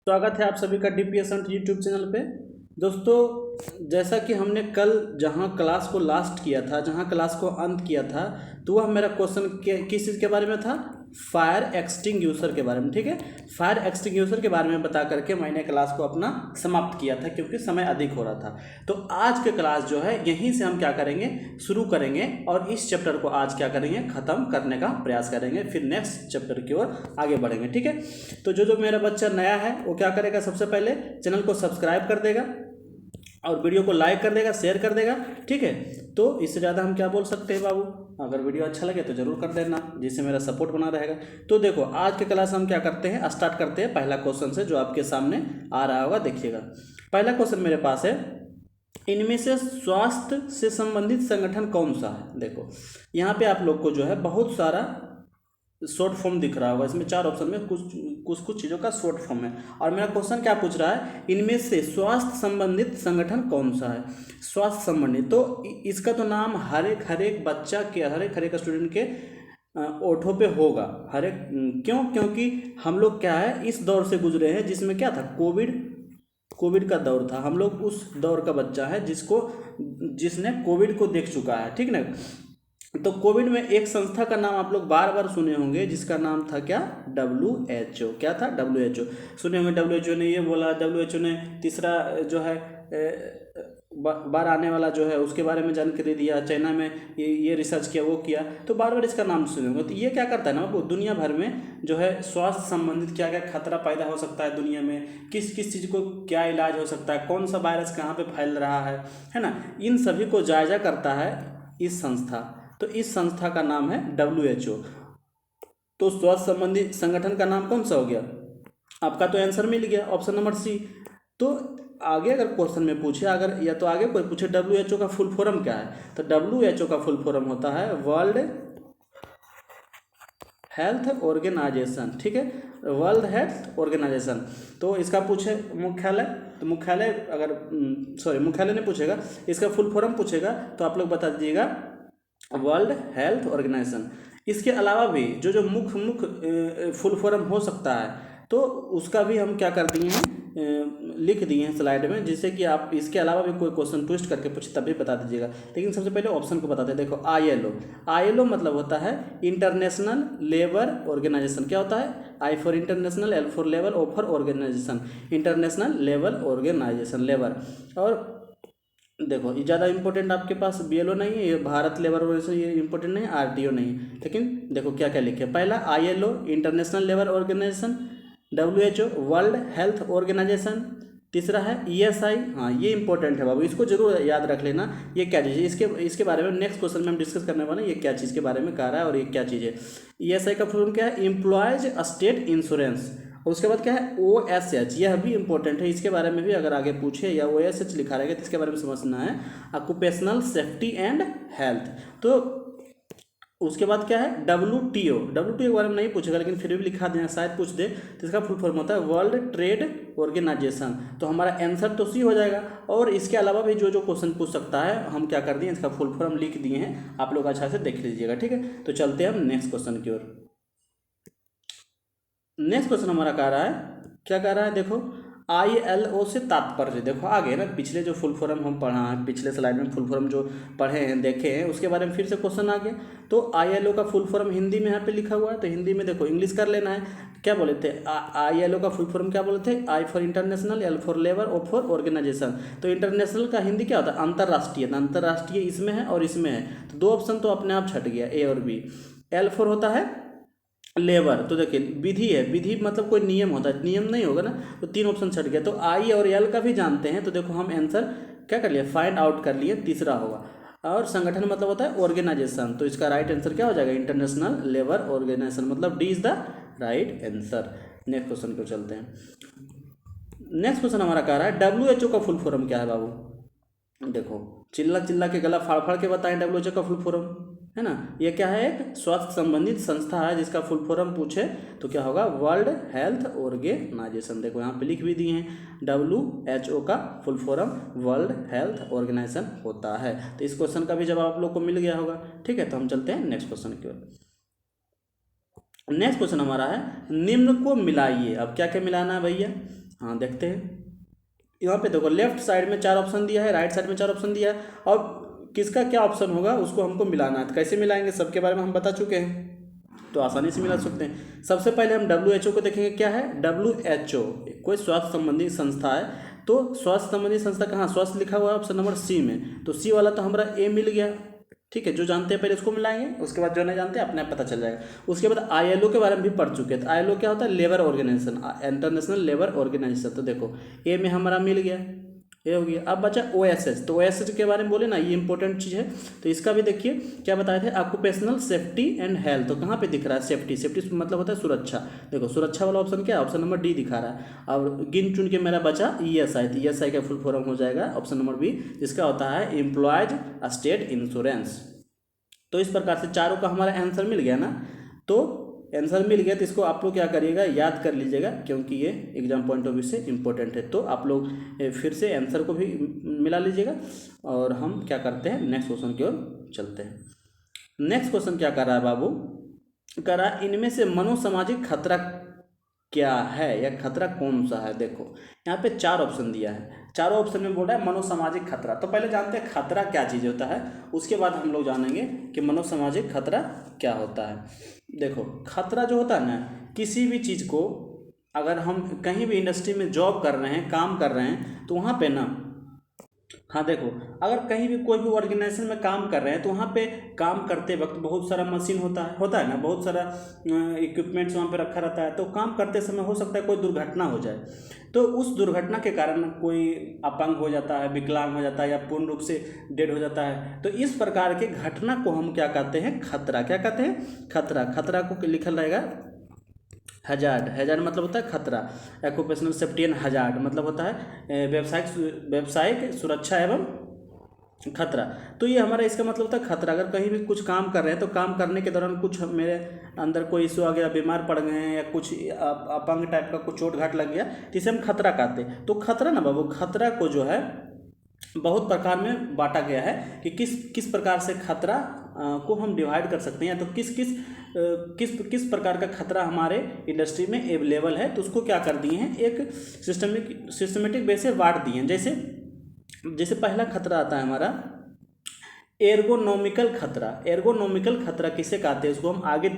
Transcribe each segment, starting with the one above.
स्वागत है आप सभी का डीपीएस अंत यूट्यूब चैनल पे। दोस्तों, जैसा कि हमने कल जहां क्लास को लास्ट किया था, जहां क्लास को अंत किया था, तो वह मेरा क्वेश्चन किस चीज़ के बारे में था? फायर एक्सटिंग्यूशर के बारे में। ठीक है, फायर एक्सटिंग्यूशर के बारे में बता करके मैंने क्लास को अपना समाप्त किया था, क्योंकि समय अधिक हो रहा था। तो आज के क्लास जो है यहीं से हम क्या करेंगे, शुरू करेंगे और इस चैप्टर को आज क्या करेंगे, ख़त्म करने का प्रयास करेंगे, फिर नेक्स्ट चैप्टर की ओर आगे बढ़ेंगे। ठीक है, तो जो मेरा बच्चा नया है वो क्या करेगा, सबसे पहले चैनल को सब्सक्राइब कर देगा और वीडियो को लाइक कर देगा, शेयर कर देगा। ठीक है, तो इससे ज़्यादा हम क्या बोल सकते हैं बाबू? अगर वीडियो अच्छा लगे तो ज़रूर कर देना, जिससे मेरा सपोर्ट बना रहेगा। तो देखो, आज के क्लास हम क्या करते हैं, स्टार्ट करते हैं पहला क्वेश्चन से, जो आपके सामने आ रहा होगा, देखिएगा। पहला क्वेश्चन मेरे पास है, इनमें से स्वास्थ्य से संबंधित संगठन कौन सा है? देखो, यहाँ पे आप लोग को जो है बहुत सारा शॉर्ट फॉर्म दिख रहा होगा। इसमें 4 ऑप्शन में कुछ चीज़ों का शॉर्ट फॉर्म है, और मेरा क्वेश्चन क्या पूछ रहा है, इनमें से स्वास्थ्य संबंधित संगठन कौन सा है? स्वास्थ्य संबंधित, तो इसका तो नाम हर एक बच्चा के, हर एक स्टूडेंट के ओठों पे होगा। क्यों? क्योंकि हम लोग क्या है, इस दौर से गुजरे हैं जिसमें क्या था, कोविड का दौर था। हम लोग उस दौर का बच्चा है जिसने कोविड को देख चुका है। ठीक ना? तो कोविड में एक संस्था का नाम आप लोग बार बार सुने होंगे, जिसका नाम था क्या? WHO। क्या था? WHO सुने होंगे। WHO ने ये बोला, WHO ने तीसरा जो है बार आने वाला जो है उसके बारे में जानकारी दिया, चाइना में ये रिसर्च किया, वो किया, तो बार बार इसका नाम सुने होंगे। तो ये क्या करता है ना, वो दुनिया भर में जो है स्वास्थ्य संबंधित क्या क्या खतरा पैदा हो सकता है दुनिया में, किस किस चीज़ को क्या इलाज हो सकता है, कौन सा वायरस कहाँ पे फैल रहा है ना, इन सभी को जायजा करता है इस संस्था। तो इस संस्था का नाम है WHO। तो स्वास्थ्य संबंधी संगठन का नाम कौन सा हो गया? आपका तो आंसर मिल गया, ऑप्शन नंबर सी। तो आगे अगर क्वेश्चन में पूछे, अगर या तो आगे कोई पूछे WHO का फुल फॉर्म क्या है, तो WHO का फुल फॉर्म होता है वर्ल्ड हेल्थ ऑर्गेनाइजेशन। ठीक है, वर्ल्ड हेल्थ ऑर्गेनाइजेशन। तो इसका पूछे मुख्यालय, तो मुख्यालय अगर मुख्यालय नहीं पूछेगा, इसका फुल फॉर्म पूछेगा तो आप लोग बता दीजिएगा, वर्ल्ड हेल्थ ऑर्गेनाइजेशन। इसके अलावा भी जो मुख्य फुल फॉर्म हो सकता है, तो उसका भी हम क्या कर दिए हैं, लिख दिए हैं स्लाइड में, जिससे कि आप इसके अलावा भी कोई क्वेश्चन ट्विस्ट करके पूछे तब भी बता दीजिएगा। लेकिन सबसे पहले ऑप्शन को बताते हैं। देखो, ILO मतलब होता है इंटरनेशनल लेबर ऑर्गेनाइजेशन। क्या होता है? I for international, L for labour, O for organisation, international labour organisation, labour. और देखो, ये ज़्यादा इंपॉर्टेंट आपके पास BLO नहीं है, ये भारत लेबर ऑर्गेनाइजेशन, ये इंपॉर्टेंट नहीं है, RTO नहीं है। लेकिन देखो क्या क्या लिखे, पहला ILO international labour organisation, WHO world health organisation, तीसरा है ESI। हाँ, ये इंपॉर्टेंट है बाबू, इसको जरूर याद रख लेना। ये क्या चीज़ है, इसके बारे में नेक्स्ट क्वेश्चन में हम डिस्कस करने वाले हैं, ये क्या चीज़ के बारे में कह रहा है और ये क्या चीज़ है। ESI का फुल फॉर्म क्या है? Employees state insurance. और उसके बाद क्या है? OSH, यह भी इंपॉर्टेंट है, इसके बारे में भी अगर आगे पूछे या OSH लिखा रहेगा तो इसके बारे में समझना है, ऑक्यूपेशनल सेफ्टी एंड हेल्थ। तो उसके बाद क्या है? WTO के बारे में नहीं पूछेगा, लेकिन फिर भी लिखा देना, शायद पूछ दे। तो इसका फुल फॉर्म होता है वर्ल्ड ट्रेड ऑर्गेनाइजेशन। तो हमारा आंसर तो सी हो जाएगा। और इसके अलावा भी जो क्वेश्चन पूछ सकता है, हम क्या कर दिए, इसका फुल फॉर्म लिख दिए हैं, आप लोग अच्छा से देख लीजिएगा। ठीक है, तो चलते हैं हम नेक्स्ट क्वेश्चन की ओर। नेक्स्ट क्वेश्चन हमारा कह रहा है, क्या कह रहा है? देखो, ILO से तात्पर्य। देखो आगे ना, पिछले जो फुल फॉर्म हम पढ़ा है, पिछले स्लाइड में फुल फॉर्म जो पढ़े हैं, देखे हैं, उसके बारे में फिर से क्वेश्चन आ गया। तो ILO का फुल फॉर्म हिंदी में यहाँ पे लिखा हुआ है, तो हिंदी में देखो, इंग्लिश कर लेना है। क्या बोले थे? ILO का फुल फॉर्म क्या बोले थे? I for international, L for labour, O for organisation. तो इंटरनेशनल का हिंदी क्या होता है? अंतर्राष्ट्रीय। अंतर्राष्ट्रीय इसमें है और इसमें है, तो 2 ऑप्शन तो अपने आप छट गया, A और B। L फॉर होता है लेबर। तो देखिए, विधि है, विधि मतलब कोई नियम होता है, नियम नहीं होगा ना, तो 3 ऑप्शन छट गया। तो I और L का भी जानते हैं, तो देखो हम आंसर क्या कर लिए, फाइंड आउट कर लिए, तीसरा होगा। और संगठन मतलब होता है ऑर्गेनाइजेशन, तो इसका राइट आंसर क्या हो जाएगा? इंटरनेशनल लेबर ऑर्गेनाइजेशन, मतलब D is the right answer. Next question को चलते हैं। नेक्स्ट क्वेश्चन हमारा कह रहा है, WHO का फुल फॉर्म क्या है बाबू? देखो, चिल्ला के गला फाड़ फाड़ के बताएं WHO का फुल फॉर्म, है ना। ये क्या है? एक स्वास्थ्य संबंधित संस्था है, जिसका फुल फॉर्म पूछे तो क्या होगा? World health organisation. देखो यहाँ पे लिख भी दिए हैं, WHO का full form world health organisation होता है। तो इस क्वेश्चन का भी जवाब आप लोग को मिल गया होगा। ठीक है, तो हम चलते हैं नेक्स्ट क्वेश्चन की ओर। नेक्स्ट क्वेश्चन हमारा है, निम्न को मिलाइए। अब क्या क्या मिलाना है भैया? हाँ देखते हैं, यहाँ पे देखो लेफ्ट साइड में 4 ऑप्शन दिया है, राइट साइड में 4 ऑप्शन दिया है, और किसका क्या ऑप्शन होगा उसको हमको मिलाना है। तो कैसे मिलाएंगे, सबके बारे में हम बता चुके हैं, तो आसानी से मिला सकते हैं। सबसे पहले हम WHO को देखेंगे, क्या है WHO, कोई स्वास्थ्य संबंधी संस्था है। तो स्वास्थ्य संबंधी संस्था कहाँ, स्वास्थ्य लिखा हुआ है ऑप्शन नंबर सी में, तो सी वाला तो हमारा ए मिल गया। ठीक है, जो जानते हैं पहले उसको मिलाएंगे, उसके बाद जो नहीं जानते अपने आप पता चल जाएगा। उसके बाद ILO के बारे में भी पढ़ चुके हैं। तो ILO क्या होता है, labour organisation, international labour organisation. तो देखो ए में हमारा मिल गया, ये हो गया। अब बचा OSH, तो OSH के बारे में बोले ना, ये इंपॉर्टेंट चीज़ है। तो इसका भी देखिए क्या बताए थे, ऑक्यूपेशनल सेफ्टी एंड हेल्थ। तो कहाँ पे दिख रहा है सेफ्टी, सेफ्टी मतलब होता है सुरक्षा। देखो सुरक्षा वाला ऑप्शन क्या है, ऑप्शन नंबर डी दिखा रहा है। और गिन चुन के मेरा बचा ESI, तो ESI का फुल फॉर्म हो जाएगा ऑप्शन नंबर बी, जिसका होता है एम्प्लॉयज स्टेट इंश्योरेंस। तो इस प्रकार से चारों का हमारा आंसर मिल गया ना। तो आंसर मिल गया, तो इसको आप लोग क्या करिएगा, याद कर लीजिएगा, क्योंकि ये एग्जाम पॉइंट ऑफ व्यू से इंपॉर्टेंट है। तो आप लोग फिर से आंसर को भी मिला लीजिएगा। और हम क्या करते हैं, नेक्स्ट क्वेश्चन की ओर चलते हैं। नेक्स्ट क्वेश्चन क्या कर रहा है बाबू, कर रहा है इनमें से मनोसामाजिक खतरा क्या है या खतरा कौन सा है। देखो यहाँ पे 4 ऑप्शन दिया है, चारों ऑप्शन में बोल रहा है मनोसामाजिक खतरा। तो पहले जानते हैं खतरा क्या चीज़ होता है, उसके बाद हम लोग जानेंगे कि मनोसामाजिक खतरा क्या होता है। देखो खतरा जो होता है ना, किसी भी चीज़ को अगर हम कहीं भी इंडस्ट्री में जॉब कर रहे हैं, काम कर रहे हैं, तो वहाँ पे ना, हाँ देखो अगर कहीं भी कोई भी ऑर्गेनाइजेशन में काम कर रहे हैं, तो वहाँ पे काम करते वक्त बहुत सारा मशीन होता है ना, बहुत सारा इक्विपमेंट्स वहाँ पे रखा रहता है। तो काम करते समय हो सकता है कोई दुर्घटना हो जाए, तो उस दुर्घटना के कारण कोई अपंग हो जाता है, विकलांग हो जाता है, या पूर्ण रूप से डेड हो जाता है। तो इस प्रकार के घटना को हम क्या कहते हैं, खतरा। क्या कहते हैं, खतरा। खतरा को लिखल रहेगा हजार्ड। हजार्ड मतलब होता है खतरा। ऑक्यूपेशनल सेफ्टी एंड हजार्ड मतलब होता है व्यावसायिक सुरक्षा एवं खतरा। तो ये हमारा इसका मतलब होता है खतरा। अगर कहीं भी कुछ काम कर रहे हैं, तो काम करने के दौरान कुछ मेरे अंदर कोई इशू आ गया, बीमार पड़ गए हैं, या कुछ अपंग टाइप का कुछ चोट घाट लग गया, तो इसे हम खतरा कहते हैं। तो खतरा ना बाबू, खतरा को जो है बहुत प्रकार में बांटा गया है कि किस किस प्रकार से खतरा को हम डिवाइड कर सकते हैं, या तो किस प्रकार का खतरा हमारे इंडस्ट्री में अवेलेबल है। तो उसको क्या कर दिए हैं, एक सिस्टमेटिक वे से बांट दिए हैं। जैसे पहला खतरा आता है हमारा एर्गोनॉमिकल खतरा। एर्गोनॉमिकल खतरा किसे कहते हैं, उसको हम आगे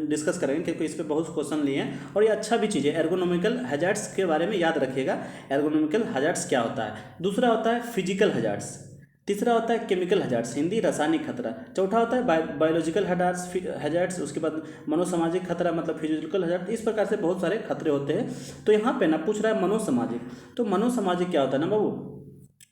डिस्कस करेंगे, क्योंकि इस पे बहुत क्वेश्चन लिए हैं और ये अच्छा भी चीज़ है। एर्गोनॉमिकल हैजार्ड्स के बारे में याद रखिएगा, एर्गोनॉमिकल हैजार्ड्स क्या होता है। दूसरा होता है फिजिकल हैजार्ड्स, तीसरा होता है केमिकल हैजार्ड्स, हिंदी रासायनिक खतरा, चौथा होता है बायोलॉजिकल हैजार्ड्स, उसके बाद मनोसामाजिक खतरा मतलब फिजिकल हैजार्ड। इस प्रकार से बहुत सारे खतरे होते हैं। तो यहाँ पे ना पूछ रहा है मनोसामाजिक, तो मनोसामाजिक क्या होता है ना बाबू,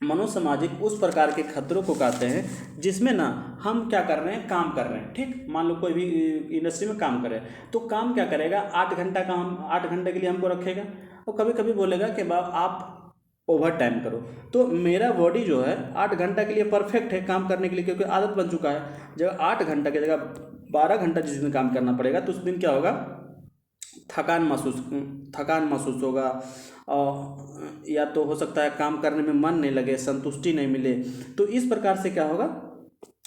मनोसामाजिक उस प्रकार के खतरों को कहते हैं जिसमें ना हम क्या कर रहे हैं, काम कर रहे हैं। ठीक, मान लो कोई भी इंडस्ट्री में काम कर रहे हैं, तो काम क्या करेगा, 8 घंटा काम, 8 घंटे के लिए हमको रखेगा, और कभी कभी बोलेगा कि आप ओवर टाइम करो। तो मेरा बॉडी जो है 8 घंटा के लिए परफेक्ट है काम करने के लिए, क्योंकि आदत बन चुका है। जब 8 घंटा की जगह 12 घंटा जिस दिन काम करना पड़ेगा, तो उस दिन क्या होगा, थकान महसूस होगा, और या तो हो सकता है काम करने में मन नहीं लगे, संतुष्टि नहीं मिले। तो इस प्रकार से क्या होगा,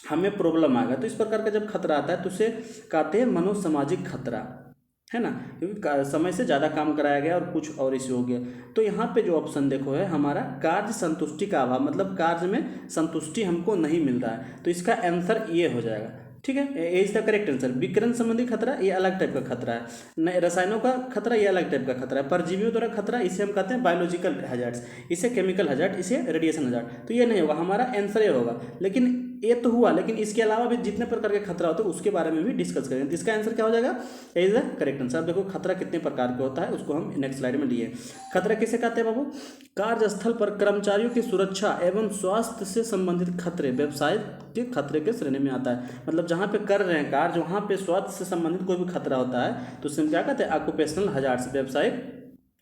हमें प्रॉब्लम आएगा। तो इस प्रकार का जब खतरा आता है, तो उसे कहते हैं मनोसामाजिक खतरा, है ना, क्योंकि समय से ज़्यादा काम कराया गया और कुछ और इश्यू हो गया। तो यहाँ पे जो ऑप्शन देखो है हमारा कार्य संतुष्टि का अभाव, मतलब कार्य में संतुष्टि हमको नहीं मिल रहा है। तो इसका आंसर ये हो जाएगा। ठीक है, ये इज द करेक्ट आंसर। विकिरण संबंधी खतरा ये अलग टाइप का खतरा है, रसायनों का खतरा ये अलग टाइप का खतरा है, परजीवियों द्वारा खतरा इसे हम कहते हैं बायोलॉजिकल हैजार्ड्स, इसे केमिकल हैजार्ड, इसे रेडिएशन हैजार्ड। तो ये नहीं होगा, हमारा आंसर ये होगा। लेकिन ये तो हुआ, लेकिन इसके अलावा भी जितने प्रकार के खतरा होते हैं उसके बारे में भी डिस्कस करेंगे। तो इसका आंसर क्या हो जाएगा, इज द करेक्ट आंसर। देखो खतरा कितने प्रकार के होता है उसको हम नेक्स्ट स्लाइड में लिए। खतरा किसे कहते हैं बाबू, कार्यस्थल पर कर्मचारियों की सुरक्षा एवं स्वास्थ्य से संबंधित खतरे व्यवसाय के खतरे के श्रेणी में आता है। मतलब जहाँ पे कर रहे हैं कार्य, वहाँ पे स्वास्थ्य से संबंधित कोई भी खतरा होता है, तो उसमें क्या कहते हैं, ऑक्यूपेशनल हैजार्ड्स, व्यावसायिक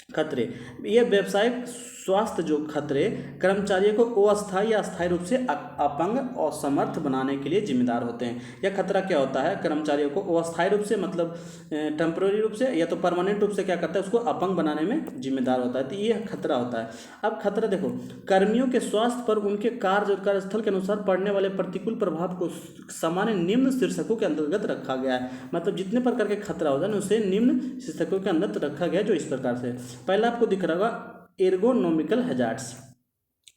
खतरे। ये व्यावसायिक स्वास्थ्य जो खतरे कर्मचारियों को अस्थायी या अस्थायी रूप से अपंग और असमर्थ बनाने के लिए जिम्मेदार होते हैं। यह खतरा क्या होता है, कर्मचारियों को अस्थायी रूप से मतलब टेम्पोररी रूप से या तो परमानेंट रूप से क्या करता है, उसको अपंग बनाने में जिम्मेदार होता है। तो ये खतरा होता है। अब खतरा देखो, कर्मियों के स्वास्थ्य पर उनके कार्यस्थल के अनुसार पड़ने वाले प्रतिकूल प्रभाव को सामान्य निम्न शीर्षकों के अंतर्गत रखा गया है। मतलब जितने प्रकार के खतरा होता है ना, उसे निम्न शीर्षकों के अंदर रखा गया है, जो इस प्रकार से। पहला आपको दिख रहा होगा एर्गोनॉमिकल हैजार्ड्स,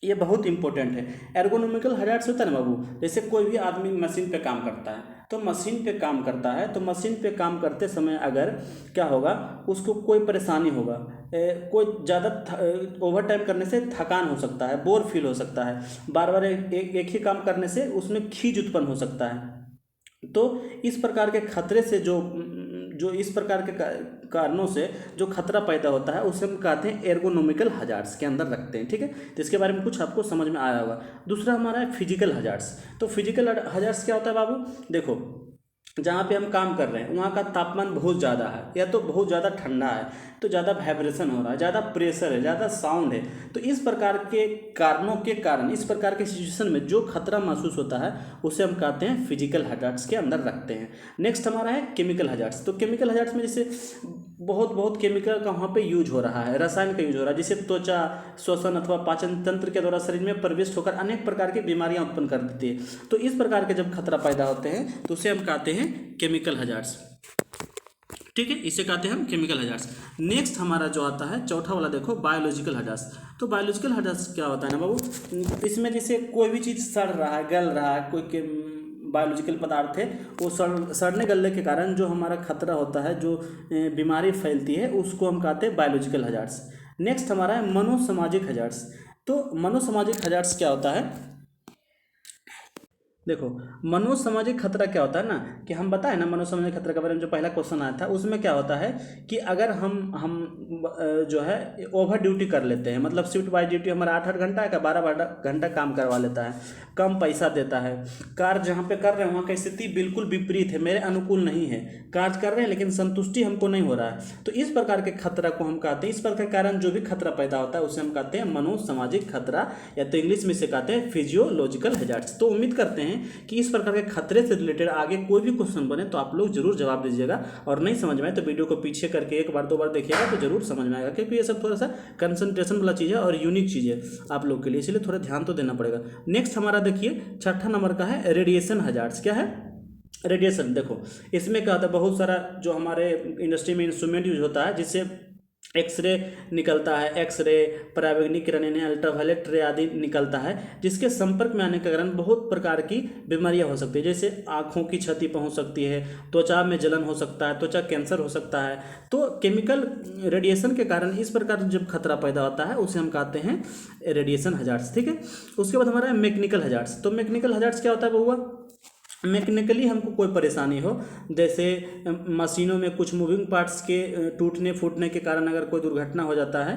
ये बहुत इंपॉर्टेंट है। एर्गोनॉमिकल हैजार्ड्स होता है ना बाबू, जैसे कोई भी आदमी मशीन पे काम करता है, तो मशीन पे काम करता है, तो मशीन पे काम करते समय अगर क्या होगा, उसको कोई परेशानी होगा, कोई ज़्यादा ओवर टाइम करने से थकान हो सकता है, बोर फील हो सकता है, बार बार एक ही काम करने से उसमें खींच उत्पन्न हो सकता है। तो इस प्रकार के खतरे से जो इस प्रकार के कारणों से जो खतरा पैदा होता है उसे हम कहते हैं एर्गोनॉमिकल हजार्ड्स के अंदर रखते हैं। ठीक है, तो इसके बारे में कुछ आपको समझ में आया होगा। दूसरा हमारा है फिजिकल हजार्ड्स। तो फिजिकल हजार्ड्स क्या होता है बाबू, देखो जहाँ पे हम काम कर रहे हैं वहाँ का तापमान बहुत ज़्यादा है, या तो बहुत ज़्यादा ठंडा है, तो ज़्यादा वाइब्रेशन हो रहा है, ज़्यादा प्रेशर है, ज़्यादा साउंड है, तो इस प्रकार के कारणों के कारण, इस प्रकार के सिचुएशन में जो खतरा महसूस होता है उसे हम कहते हैं फिजिकल हजार्ड्स के अंदर रखते हैं। नेक्स्ट हमारा है केमिकल हजार्ड्स। तो केमिकल हजार्ड्स में जैसे बहुत केमिकल का वहाँ पे यूज हो रहा है, रसायन का यूज हो रहा है, जिससे त्वचा, श्वसन अथवा पाचन तंत्र के द्वारा शरीर में प्रविष्ट होकर अनेक प्रकार की बीमारियां उत्पन्न कर देती है। तो इस प्रकार के जब खतरा पैदा होते हैं तो उसे हम कहते हैं केमिकल हजार्ड्स। ठीक है, इसे कहते हैं हम केमिकल हजार्ड्स। नेक्स्ट हमारा जो आता है चौथा वाला, देखो बायोलॉजिकल हजार्ड्स। तो बायोलॉजिकल हजार्ड्स क्या होता है ना बाबू, इसमें जैसे कोई भी चीज़ सड़ रहा है, गल रहा है, कोई बायोलॉजिकल पदार्थ है, वो सड़ने गलने के कारण जो हमारा खतरा होता है, जो बीमारी फैलती है, उसको हम कहते हैं बायोलॉजिकल हजार्ड्स। नेक्स्ट हमारा है मनोसामाजिक हजार्ड्स। तो मनोसामाजिक हजार्ड्स क्या होता है, देखो मनोसामाजिक खतरा क्या होता है ना, कि हम बताएं ना मनोसामाजिक खतरा के बारे में, जो पहला क्वेश्चन आया था उसमें क्या होता है कि अगर हम जो है ओवर ड्यूटी कर लेते हैं, मतलब शिफ्ट बाय ड्यूटी हमारा 8-8 घंटा का 12 घंटा काम करवा लेता है, कम पैसा देता है, कार्य जहाँ पे कर रहे हैं वहाँ की स्थिति बिल्कुल विपरीत है, मेरे अनुकूल नहीं है, कार्य कर रहे हैं लेकिन संतुष्टि हमको नहीं हो रहा है, तो इस प्रकार के खतरा को हम कहते हैं, इस प्रकार के कारण जो भी खतरा पैदा होता है उसे हम कहते हैं मनोसामाजिक खतरा, या तो इंग्लिश में इसे कहते हैं फिजियोलॉजिकल हजार्ड्स। तो उम्मीद करते हैं कि इस प्रकार के खतरे से रिलेटेड आगे कोई भी क्वेश्चन बने तो आप लोग जरूर जवाब दीजिएगा, और नहीं समझ में आए तो वीडियो को पीछे करके 1-2 बार देखिएगा तो जरूर समझ में आएगा, क्योंकि ये सब थोड़ा सा कंसंट्रेशन वाला चीज़ है और यूनिक चीज़ है आप लोग के लिए, इसलिए थोड़ा ध्यान तो देना पड़ेगा। नेक्स्ट हमारा देखिए छठा नंबर का है रेडिएशन हजार्ड्स। क्या है, रेडिएशन। देखो इसमें क्या होता है, बहुत सारा जो हमारे इंडस्ट्री में इंस्ट्रूमेंट यूज होता है, जिससे एक्सरे निकलता है, एक्सरे, पराबैंगनी किरणें, अल्ट्रावायलेट रे आदि निकलता है, जिसके संपर्क में आने के कारण बहुत प्रकार की बीमारियां हो सकती है, जैसे आँखों की क्षति पहुंच सकती है, त्वचा में जलन हो सकता है, त्वचा कैंसर हो सकता है। तो केमिकल रेडिएशन के कारण इस प्रकार जब खतरा पैदा होता है उसे हम कहते हैं रेडिएशन हजार्ड्स। ठीक है, उसके बाद हमारा मैकेनिकल हजार्ड्स। तो मैकेनिकल हजार्ड्स क्या होता है बउआ, मैकेनिकली हमको कोई परेशानी हो, जैसे मशीनों में कुछ मूविंग पार्ट्स के टूटने फूटने के कारण अगर कोई दुर्घटना हो जाता है,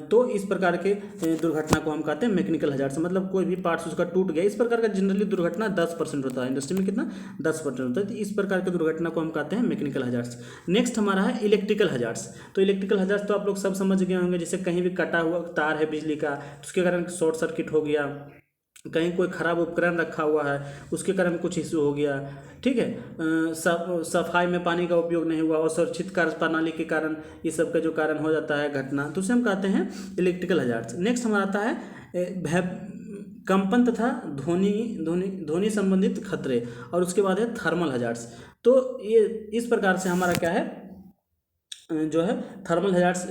तो इस प्रकार के दुर्घटना को हम कहते हैं मैकेनिकल हजार्ड्स, मतलब कोई भी पार्ट्स उसका टूट गया। इस प्रकार का जनरली दुर्घटना 10% होता है, इंडस्ट्री में कितना 10% होता है, तो इस प्रकार की दुर्घटना को हम कहते हैं मैकेनिकल हजार्ड्स। नेक्स्ट हमारा है इलेक्ट्रिकल हजार्ड्स। तो इलेक्ट्रिकल हजार्ड्स तो आप लोग सब समझ गए होंगे, जैसे कहीं भी कटा हुआ तार है बिजली का, उसके कारण शॉर्ट सर्किट हो गया, कहीं कोई खराब उपकरण रखा हुआ है उसके कारण कुछ इशू हो गया। ठीक है, सफाई में पानी का उपयोग नहीं हुआ, असुरक्षित कार्य प्रणाली के कारण ये सब का जो कारण हो जाता है घटना, तो उसे हम कहते हैं इलेक्ट्रिकल हजार्ड्स। नेक्स्ट हमारा आता है कंपन तथा ध्वनि संबंधित खतरे, और उसके बाद है थर्मल हजार्ड्स। तो ये इस प्रकार से हमारा क्या है, जो है थर्मल हजार्ड्स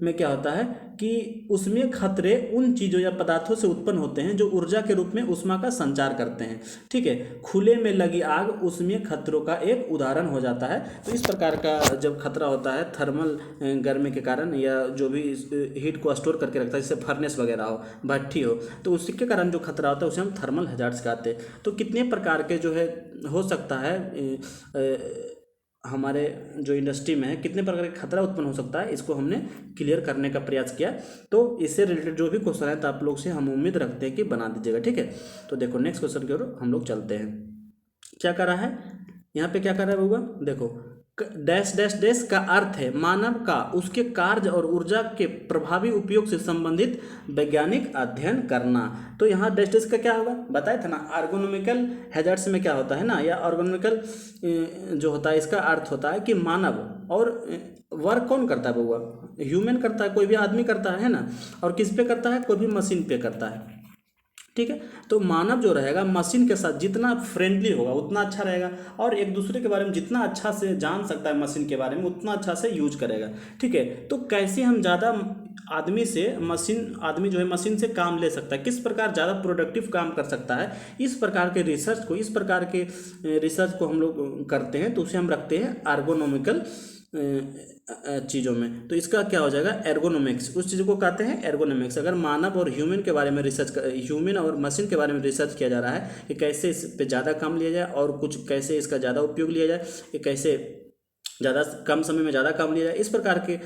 में क्या होता है कि उसमें खतरे उन चीज़ों या पदार्थों से उत्पन्न होते हैं जो ऊर्जा के रूप में ऊष्मा का संचार करते हैं। ठीक है, खुले में लगी आग उसमें खतरों का एक उदाहरण हो जाता है। तो इस प्रकार का जब खतरा होता है थर्मल गर्मी के कारण, या जो भी हीट को स्टोर करके रखता है, जैसे फर्नेस वगैरह हो, भट्ठी हो, तो उसके कारण जो खतरा होता है उसे हम थर्मल हजार्ड्स कहते हैं। तो कितने प्रकार के जो है हो सकता है हमारे जो इंडस्ट्री में है, कितने प्रकार का खतरा उत्पन्न हो सकता है, इसको हमने क्लियर करने का प्रयास किया। तो इससे रिलेटेड जो भी क्वेश्चन है तो आप लोग से हम उम्मीद रखते हैं कि बना दीजिएगा। ठीक है, तो देखो नेक्स्ट क्वेश्चन की ओर हम लोग चलते हैं। क्या कर रहा है यहाँ पे, क्या कर रहा है बउआ, देखो डैश डैश डैश का अर्थ है मानव का उसके कार्य और ऊर्जा के प्रभावी उपयोग से संबंधित वैज्ञानिक अध्ययन करना। तो यहाँ डैश डैश का क्या होगा, बताया था ना, एर्गोनॉमिकल हैजार्ड्स में क्या होता है ना, या एर्गोनॉमिकल जो होता है इसका अर्थ होता है कि मानव, और वर्क कौन करता है बउआ, ह्यूमन करता है, कोई भी आदमी करता है ना, और किस पे करता है, कोई भी मशीन पे करता है। ठीक है। तो मानव जो रहेगा मशीन के साथ जितना फ्रेंडली होगा उतना अच्छा रहेगा, और एक दूसरे के बारे में जितना अच्छा से जान सकता है मशीन के बारे में उतना अच्छा से यूज करेगा। ठीक है। तो कैसे हम ज़्यादा आदमी जो है मशीन से काम ले सकता है, किस प्रकार ज़्यादा प्रोडक्टिव काम कर सकता है, इस प्रकार के रिसर्च को हम लोग करते हैं, तो उसे हम रखते हैं एर्गोनॉमिकल चीज़ों में। तो इसका क्या हो जाएगा, एर्गोनॉमिक्स, उस चीज़ को कहते हैं एर्गोनॉमिक्स। अगर मानव और ह्यूमन के बारे में ह्यूमन और मशीन के बारे में रिसर्च किया जा रहा है कि कैसे इस पे ज़्यादा काम लिया जाए और कुछ कैसे इसका ज़्यादा उपयोग लिया जाए, कि कैसे ज़्यादा कम समय में ज़्यादा काम लिया जाए, इस प्रकार के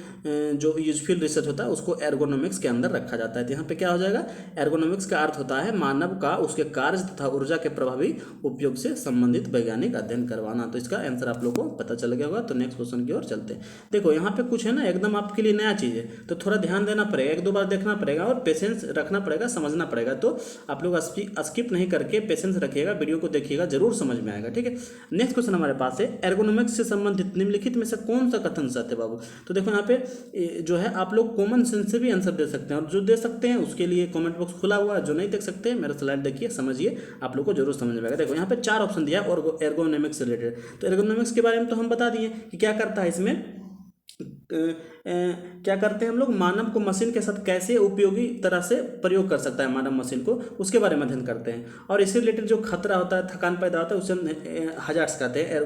जो यूजफुल रिसर्च होता है उसको एर्गोनॉमिक्स के अंदर रखा जाता है। तो यहाँ पे क्या हो जाएगा, एर्गोनॉमिक्स का अर्थ होता है मानव का उसके कार्य तथा ऊर्जा के प्रभावी उपयोग से संबंधित वैज्ञानिक अध्ययन करवाना। तो इसका आंसर आप लोग को पता चल गया होगा। तो नेक्स्ट क्वेश्चन की ओर चलते हैं। देखो यहाँ पे कुछ है ना एकदम आपके लिए नया चीज़ है, तो थोड़ा ध्यान देना पड़ेगा, एक दो बार देखना पड़ेगा और पेशेंस रखना पड़ेगा, समझना पड़ेगा। तो आप लोग स्किप नहीं करके पेशेंस रखिएगा, वीडियो को देखिएगा, जरूर समझ में आएगा। ठीक है। नेक्स्ट क्वेश्चन हमारे पास है, एर्गोनॉमिक्स से संबंधित निम्नलिखित में से कौन सा कथन सत्य है बाबू। तो देखो यहाँ पे जो है आप लोग कॉमन सेंस से भी आंसर दे सकते हैं, और जो दे सकते हैं उसके लिए कमेंट बॉक्स खुला हुआ है, जो नहीं देख सकते हैं मेरा स्लाइड देखिए, समझिए, आप लोग को जरूर समझ में आएगा। देखो यहाँ पे 4 ऑप्शन दिया और एर्गोनॉमिक्स से रिलेटेड। तो एर्गोनॉमिक्स के बारे में तो हम बता दिए कि क्या करता है, इसमें क्या करते हैं हम लोग, मानव को मशीन के साथ कैसे उपयोगी तरह से प्रयोग कर सकता है मानव मशीन को, उसके बारे में अध्ययन करते हैं। और इससे रिलेटेड जो खतरा होता है, थकान पैदा होता है, उसे हम हजार्ड्स कहते हैं,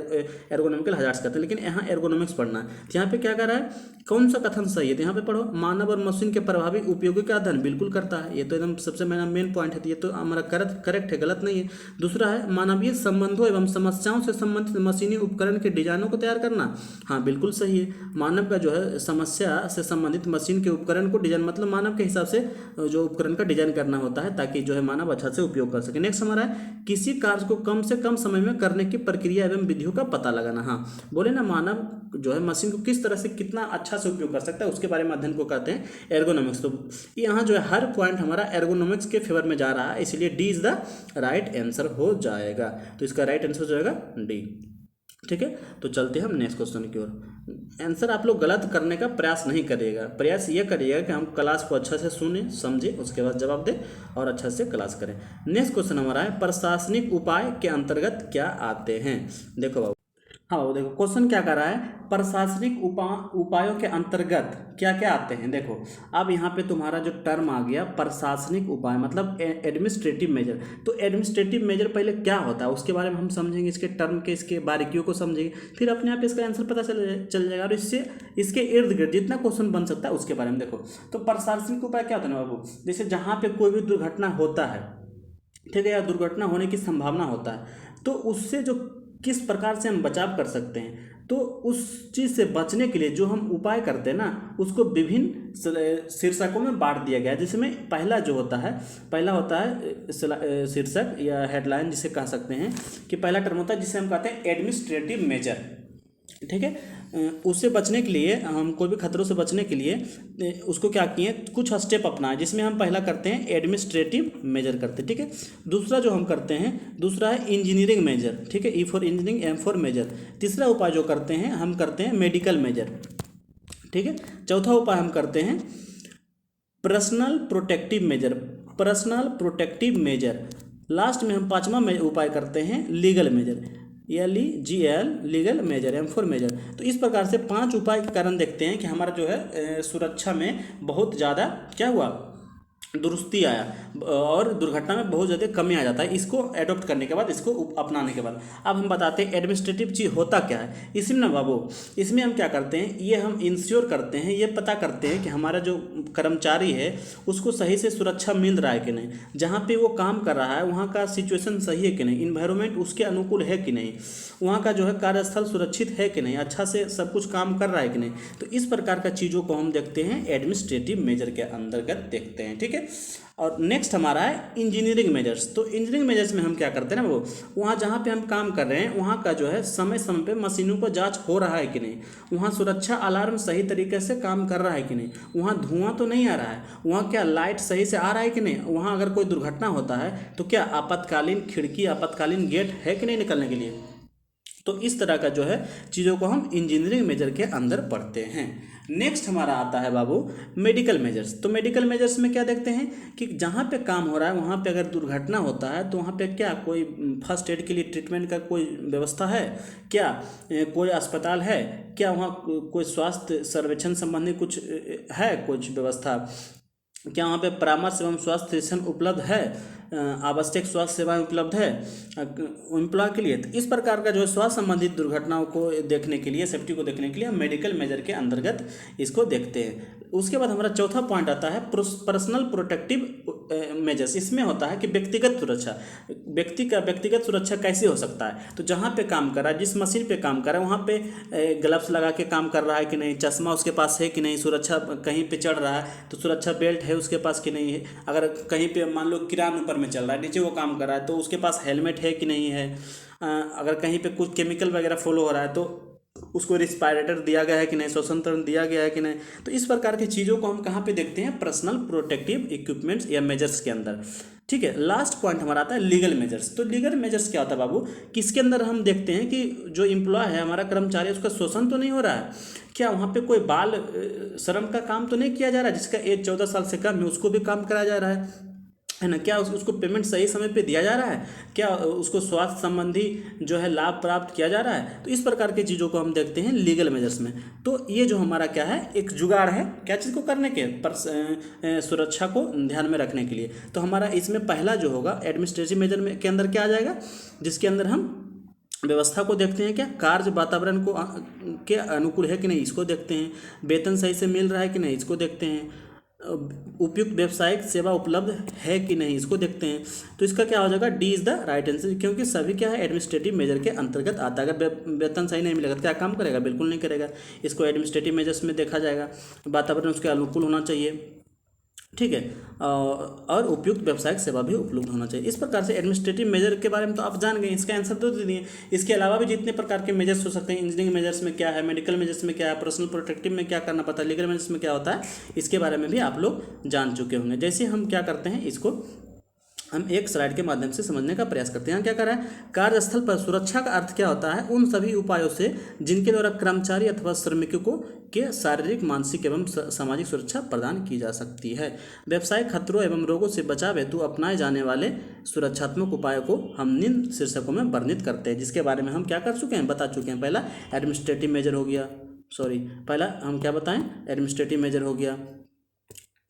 एर्गोनॉमिकल हजार्ड्स कहते हैं। लेकिन यहाँ एर्गोनॉमिक्स पढ़ना है। तो यहाँ पे क्या कर रहा है, कौन सा कथन सही है, तो यहाँ पे पढ़ो, मानव और मशीन के प्रभावी उपयोगी का अध्ययन बिल्कुल करता है। ये तो एकदम सबसे मेन पॉइंट है, ये तो हमारा करेक्ट है, गलत नहीं है। दूसरा है, मानवीय संबंधों एवं समस्याओं से संबंधित मशीनी उपकरण के डिजाइनों को तैयार करना, हाँ बिल्कुल सही है। मानव का जो है समस्या से संबंधित मशीन के उपकरण को डिजाइन, मतलब मानव के हिसाब से जो उपकरण का डिजाइन करना होता है ताकि जो है मानव अच्छा से उपयोग कर सके। नेक्स्ट हमारा है, किसी कार्य को कम से कम समय में करने की प्रक्रिया एवं विधियों का पता लगाना। हाँ बोले ना, मानव जो है मशीन को किस तरह से कितना अच्छा से उपयोग कर सकता है उसके बारे में अध्ययन को कहते हैं एर्गोनॉमिक्स। तो यहाँ जो है हर पॉइंट हमारा एर्गोनॉमिक्स के फेवर में जा रहा है, इसलिए D is the right answer हो जाएगा। तो इसका राइट आंसर हो जाएगा डी। ठीक है। तो चलते हैं हम नेक्स्ट क्वेश्चन की ओर। आंसर आप लोग गलत करने का प्रयास नहीं करिएगा, प्रयास ये करिएगा कि हम क्लास को अच्छा से सुने समझे, उसके बाद जवाब दें और अच्छा से क्लास करें। नेक्स्ट क्वेश्चन हमारा है, प्रशासनिक उपाय के अंतर्गत क्या आते हैं। देखो बाबू, हाँ बाबू देखो क्वेश्चन क्या कर रहा है, प्रशासनिक उपायों के अंतर्गत क्या क्या आते हैं। देखो अब यहाँ पे तुम्हारा जो टर्म आ गया प्रशासनिक उपाय, मतलब एडमिनिस्ट्रेटिव मेजर। तो एडमिनिस्ट्रेटिव मेजर पहले क्या होता है उसके बारे में हम समझेंगे, इसके टर्म के इसके बारीकियों को समझेंगे, फिर अपने आप इसका आंसर पता चल जाएगा। और इससे इसके इर्द गिर्द जितना क्वेश्चन बन सकता है उसके बारे में देखो। तो प्रशासनिक उपाय क्या होता है ना बाबू, जैसे जहाँ पे कोई भी दुर्घटना होता है, ठीक है, या दुर्घटना होने की संभावना होता है, तो उससे जो किस प्रकार से हम बचाव कर सकते हैं, तो उस चीज़ से बचने के लिए जो हम उपाय करते हैं ना, उसको विभिन्न शीर्षकों में बांट दिया गया है। जिसमें पहला होता है शीर्षक या हेडलाइन जिसे कह सकते हैं, कि पहला टर्म होता है जिसे हम कहते हैं एडमिनिस्ट्रेटिव मेजर। ठीक है। उससे बचने के लिए, हम कोई भी खतरों से बचने के लिए उसको क्या किए, कुछ स्टेप अपनाए, जिसमें हम पहला करते हैं एडमिनिस्ट्रेटिव मेजर करते हैं। ठीक है। दूसरा जो हम करते हैं, दूसरा है इंजीनियरिंग मेजर। ठीक है, E for engineering, M for measure. तीसरा उपाय जो करते हैं हम करते हैं मेडिकल मेजर। ठीक है। चौथा उपाय हम करते हैं पर्सनल प्रोटेक्टिव मेजर। लास्ट में हम पांचवा उपाय करते हैं legal measure, LEGL legal measure, M for measure. तो इस प्रकार से 5 उपाय के कारण देखते हैं कि हमारा जो है सुरक्षा में बहुत ज़्यादा क्या हुआ, दुरुस्ती आया और दुर्घटना में बहुत ज़्यादा कमी आ जाता है, इसको एडॉप्ट करने के बाद, इसको अपनाने के बाद। अब हम बताते हैं एडमिनिस्ट्रेटिव चीज़ होता क्या है। इसमें ना बाबू, इसमें हम क्या करते हैं, ये हम इंश्योर करते हैं, ये पता करते हैं कि हमारा जो कर्मचारी है उसको सही से सुरक्षा मिल रहा है कि नहीं, जहाँ पे वो काम कर रहा है वहाँ का सिचुएशन सही है कि नहीं, इन्वायरमेंट उसके अनुकूल है कि नहीं, वहाँ का जो है कार्यस्थल सुरक्षित है कि नहीं, अच्छा से सब कुछ काम कर रहा है कि नहीं। तो इस प्रकार का चीज़ों को हम देखते हैं एडमिनिस्ट्रेटिव मेजर के अंतर्गत देखते हैं। ठीक है। और नेक्स्ट हमारा है इंजीनियरिंग मेजर्स। तो इंजीनियरिंग मेजर्स में हम क्या करते हैं ना, वो वहाँ जहाँ पे हम काम कर रहे हैं वहाँ का जो है समय समय पे मशीनों को जांच हो रहा है कि नहीं, वहाँ सुरक्षा अलार्म सही तरीके से काम कर रहा है कि नहीं, वहाँ धुआं तो नहीं आ रहा है, वहाँ क्या लाइट सही से आ रहा है कि नहीं, वहाँ अगर कोई दुर्घटना होता है तो क्या आपातकालीन खिड़की, आपातकालीन गेट है कि नहीं निकलने के लिए। तो इस तरह का जो है चीज़ों को हम इंजीनियरिंग मेजर के अंदर पढ़ते हैं। नेक्स्ट हमारा आता है बाबू मेडिकल मेजर्स। तो मेडिकल मेजर्स में क्या देखते हैं कि जहाँ पे काम हो रहा है वहाँ पे अगर दुर्घटना होता है तो वहाँ पे क्या कोई फर्स्ट एड के लिए ट्रीटमेंट का कोई व्यवस्था है क्या, कोई अस्पताल है क्या, वहाँ कोई स्वास्थ्य सर्वेक्षण संबंधी कुछ है कुछ व्यवस्था क्या, वहाँ पे परामर्श एवं स्वास्थ्य शिक्षण उपलब्ध है, आवश्यक स्वास्थ्य सेवाएं उपलब्ध है एम्प्लॉय के लिए। तो इस प्रकार का जो है स्वास्थ्य संबंधित दुर्घटनाओं को देखने के लिए, सेफ्टी को देखने के लिए हम मेडिकल मेजर के अंतर्गत इसको देखते हैं। उसके बाद हमारा चौथा पॉइंट आता है पर्सनल प्रोटेक्टिव मेजर्स। इसमें होता है कि व्यक्तिगत सुरक्षा, व्यक्ति का व्यक्तिगत सुरक्षा कैसे हो सकता है। तो जहाँ पे काम कर रहा है, जिस मशीन पे काम कर रहा है वहाँ पे ग्लव्स लगा के काम कर रहा है कि नहीं, चश्मा उसके पास है कि नहीं, सुरक्षा कहीं पे चढ़ रहा है तो सुरक्षा बेल्ट है उसके पास कि नहीं है, अगर कहीं पे मान लो किरान ऊपर में चल रहा है नीचे वो काम कर रहा है तो उसके पास हेलमेट है कि नहीं है, अगर कहीं पे कुछ केमिकल वगैरह फॉलो हो रहा है तो उसको रिस्पायरेटर दिया गया है कि नहीं, श्वसन तंत्र दिया गया है कि नहीं। तो इस प्रकार की चीज़ों को हम कहाँ पे देखते हैं, पर्सनल प्रोटेक्टिव इक्विपमेंट्स या मेजर्स के अंदर। ठीक है, लास्ट पॉइंट हमारा आता है लीगल मेजर्स। तो लीगल मेजर्स क्या होता है बाबू, किसके अंदर हम देखते हैं कि जो एम्प्लॉय है हमारा कर्मचारी उसका शोषण तो नहीं हो रहा है क्या, वहाँ पे कोई बाल श्रम का काम तो नहीं किया जा रहा है, जिसका एज 14 साल से कम है उसको भी काम कराया जा रहा है ना, क्या उसको पेमेंट सही समय पे दिया जा रहा है क्या, उसको स्वास्थ्य संबंधी जो है लाभ प्राप्त किया जा रहा है। तो इस प्रकार की चीज़ों को हम देखते हैं लीगल मेजर्स में। तो ये जो हमारा क्या है एक जुगाड़ है क्या चीज़ को करने के, सुरक्षा को ध्यान में रखने के लिए। तो हमारा इसमें पहला जो होगा एडमिनिस्ट्रेटिव मेजर में के अंदर क्या आ जाएगा, जिसके अंदर हम व्यवस्था को देखते हैं क्या, कार्य वातावरण को के अनुकूल है कि नहीं इसको देखते हैं, वेतन सही से मिल रहा है कि नहीं इसको देखते हैं, उपयुक्त व्यावसायिक सेवा उपलब्ध है कि नहीं इसको देखते हैं। तो इसका क्या हो जाएगा, D is the right answer, क्योंकि सभी क्या है एडमिनिस्ट्रेटिव मेजर के अंतर्गत आता है। अगर वेतन सही नहीं मिलेगा तो क्या काम करेगा, बिल्कुल नहीं करेगा। इसको एडमिनिस्ट्रेटिव मेजर्स में देखा जाएगा, वातावरण उसके अनुकूल होना चाहिए, ठीक है, और उपयुक्त व्यावसायिक सेवा भी उपलब्ध होना चाहिए। इस प्रकार से एडमिनिस्ट्रेटिव मेजर के बारे में तो आप जान गए, इसका आंसर तो दे दिए। इसके अलावा भी जितने प्रकार के मेजर्स हो सकते हैं, इंजीनियरिंग मेजर्स में क्या है, मेडिकल मेजर्स में क्या है, पर्सनल प्रोटेक्टिव में क्या करना पड़ता है, लीगल मेजर्स में क्या होता है, इसके बारे में भी आप लोग जान चुके होंगे। जैसे हम क्या करते हैं, इसको हम एक स्लाइड के माध्यम से समझने का प्रयास करते हैं। क्या कर रहा है, कार्यस्थल पर सुरक्षा का अर्थ क्या होता है, उन सभी उपायों से जिनके द्वारा कर्मचारी अथवा श्रमिकों के शारीरिक, मानसिक एवं सामाजिक सुरक्षा प्रदान की जा सकती है। व्यावसायिक खतरों एवं रोगों से बचाव हेतु अपनाए जाने वाले सुरक्षात्मक उपायों को हम निम्न शीर्षकों में वर्णित करते हैं, जिसके बारे में हम क्या कर चुके हैं, बता चुके हैं। पहला एडमिनिस्ट्रेटिव मेजर हो गया, पहला हम क्या बताएं, एडमिनिस्ट्रेटिव मेजर हो गया,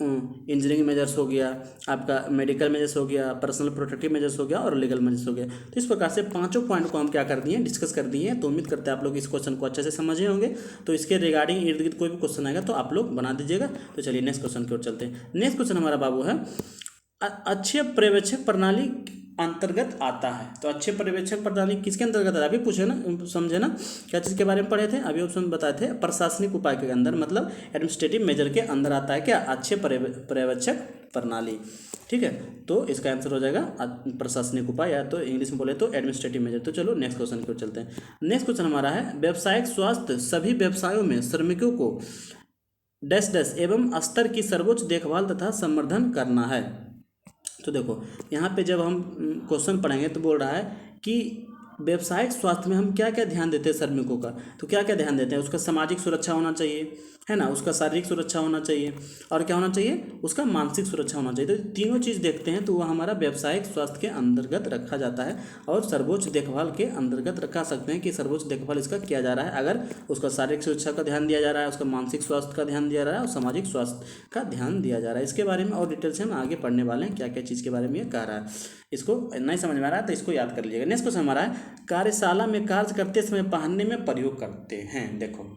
इंजीनियरिंग मेजर्स हो गया, आपका मेडिकल मेजर्स हो गया, पर्सनल प्रोटेक्टिव मेजर्स हो गया और लीगल मेजर्स हो गया। तो इस प्रकार से पांचों पॉइंट को हम क्या कर दिए, डिस्कस कर दिए हैं। तो उम्मीद करते हैं आप लोग इस क्वेश्चन को अच्छे से समझे होंगे। तो इसके रिगार्डिंग इर्द गिर्द कोई भी क्वेश्चन आएगा तो आप लोग बना दीजिएगा। तो चलिए नेक्स्ट क्वेश्चन की ओर चलते हैं। नेक्स्ट क्वेश्चन हमारा बाबू है अच्छे पर्यवेक्षक प्रणाली अंतर्गत आता है। तो अच्छे पर्यवेक्षक प्रणाली किसके अंतर्गत आता है, अभी पूछे ना, समझे ना क्या चीज़ के बारे में पढ़े थे, अभी ऑप्शन बताए थे, प्रशासनिक उपाय के अंदर, मतलब एडमिनिस्ट्रेटिव मेजर के अंदर आता है क्या, अच्छे पर्यवेक्षक प्रणाली। ठीक है, तो इसका आंसर हो जाएगा प्रशासनिक उपाय, या तो इंग्लिश में बोले तो एडमिनिस्ट्रेटिव मेजर। तो चलो नेक्स्ट क्वेश्चन की ओर चलते हैं। नेक्स्ट क्वेश्चन हमारा है व्यावसायिक स्वास्थ्य सभी व्यवसायों में श्रमिकों को डैश डैश एवं स्तर की सर्वोच्च देखभाल तथा संवर्धन करना है। तो देखो यहाँ पे जब हम क्वेश्चन पढ़ेंगे तो बोल रहा है कि व्यावसायिक स्वास्थ्य में हम क्या क्या ध्यान देते हैं श्रमिकों का, तो क्या क्या ध्यान देते हैं, उसका सामाजिक सुरक्षा होना चाहिए, है ना, उसका शारीरिक सुरक्षा होना चाहिए, और क्या होना चाहिए, उसका मानसिक सुरक्षा होना चाहिए। तो तीनों चीज़ देखते हैं तो वह हमारा व्यावसायिक स्वास्थ्य के अंतर्गत रखा जाता है, और सर्वोच्च देखभाल के अंतर्गत रखा सकते हैं कि सर्वोच्च देखभाल इसका किया जा रहा है, अगर उसका शारीरिक सुरक्षा का ध्यान दिया जा रहा है, उसका मानसिक स्वास्थ्य का ध्यान दिया जा रहा है और सामाजिक स्वास्थ्य का ध्यान दिया जा रहा है। इसके बारे में और डिटेल से हम आगे पढ़ने वाले हैं, क्या क्या चीज़ के बारे में ये कह रहा है। इसको नहीं समझ में आ रहा है तो इसको याद कर लीजिएगा। नेक्स्ट क्वेश्चन हमारा है कार्यशाला में कार्य करते समय पहनने में प्रयोग करते हैं। देखो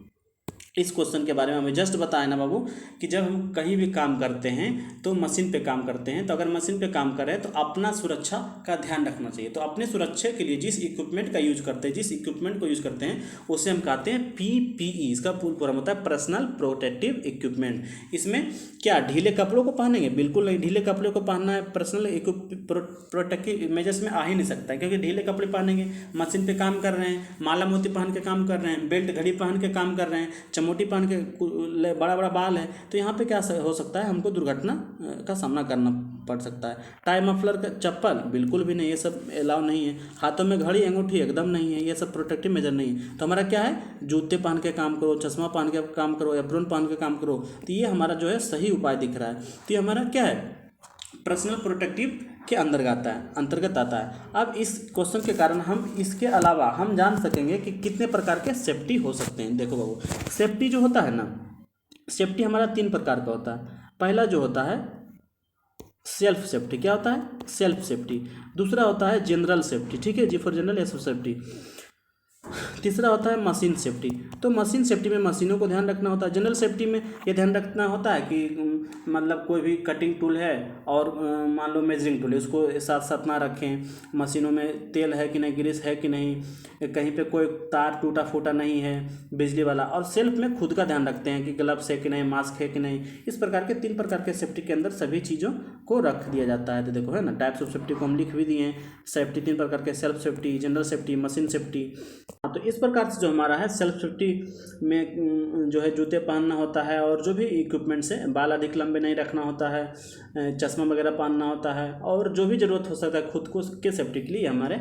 इस क्वेश्चन के बारे में हमें जस्ट बताया ना बाबू कि जब हम कहीं भी काम करते हैं तो मशीन पे काम करते हैं, तो अगर मशीन पे काम कर रहे हैं तो अपना सुरक्षा का ध्यान रखना चाहिए। तो अपने सुरक्षा के लिए जिस इक्विपमेंट का यूज करते हैं, जिस इक्विपमेंट को यूज करते हैं उसे हम कहते हैं PPE। इसका पूरा होता है पर्सनल प्रोटेक्टिव इक्विपमेंट। इसमें क्या ढीले कपड़ों को पहनेंगे, बिल्कुल नहीं, ढीले कपड़े को पहनना है पर्सनल प्रोटेक्टिव मेजर्स में आ ही नहीं सकता है, क्योंकि ढीले कपड़े पहनेंगे, मशीन पे काम कर रहे हैं, माला मोती पहन के काम कर रहे हैं, बेल्ट घड़ी पहन के काम कर रहे हैं, चमोटी पहन के बड़ा बड़ा बाल है, तो यहाँ पे क्या हो सकता है, हमको दुर्घटना का सामना करना पड़ सकता है। टाई मफलर का चप्पल बिल्कुल भी नहीं, ये सब अलाउ नहीं है। हाथों में घड़ी अंगूठी एकदम नहीं है, ये सब प्रोटेक्टिव मेजर नहीं है। तो हमारा क्या है, जूते पहन के काम करो, चश्मा पहन के काम करो, एप्रोन पहन के काम करो, तो ये हमारा जो है सही उपाय दिख रहा है। तो ये हमारा क्या है, पर्सनल प्रोटेक्टिव के अंतर्गत आता है। अब इस क्वेश्चन के कारण हम इसके अलावा हम जान सकेंगे कि कितने प्रकार के सेफ्टी हो सकते हैं। देखो बाबू, सेफ्टी जो होता है ना, सेफ्टी हमारा 3 प्रकार का होता है। पहला जो होता है सेल्फ सेफ्टी, क्या होता है, सेल्फ सेफ्टी। दूसरा होता है जनरल सेफ्टी, ठीक है जी, फॉर जनरल एस सेफ्टी। तीसरा होता है मशीन सेफ्टी। तो मशीन सेफ्टी में मशीनों को ध्यान रखना होता है। जनरल सेफ्टी में ये ध्यान रखना होता है कि मतलब कोई भी कटिंग टूल है और मान लो मेजरिंग टूल है, उसको साथ साथ ना रखें। मशीनों में तेल है कि नहीं, ग्रीस है कि नहीं, कहीं पे कोई तार टूटा फूटा नहीं है बिजली वाला। और सेल्फ में खुद का ध्यान रखते हैं कि ग्लव्स है कि नहीं, मास्क है कि नहीं। इस प्रकार के 3 प्रकार के सेफ्टी के अंदर सभी चीज़ों को रख दिया जाता है। तो देखो है ना, टाइप्स ऑफ सेफ्टी को हम लिख भी दिए हैं। सेफ्टी 3 प्रकार के, self safety, general safety, machine safety. तो इस प्रकार से जो हमारा है सेल्फ सेफ्टी में जो है जूते पहनना होता है, और जो भी इक्विपमेंट्स है, बाल अधिक लंबे नहीं रखना होता है, चश्मा वगैरह पहनना होता है, और जो भी ज़रूरत हो सकता है खुद को के सेफ्टी के लिए हमारे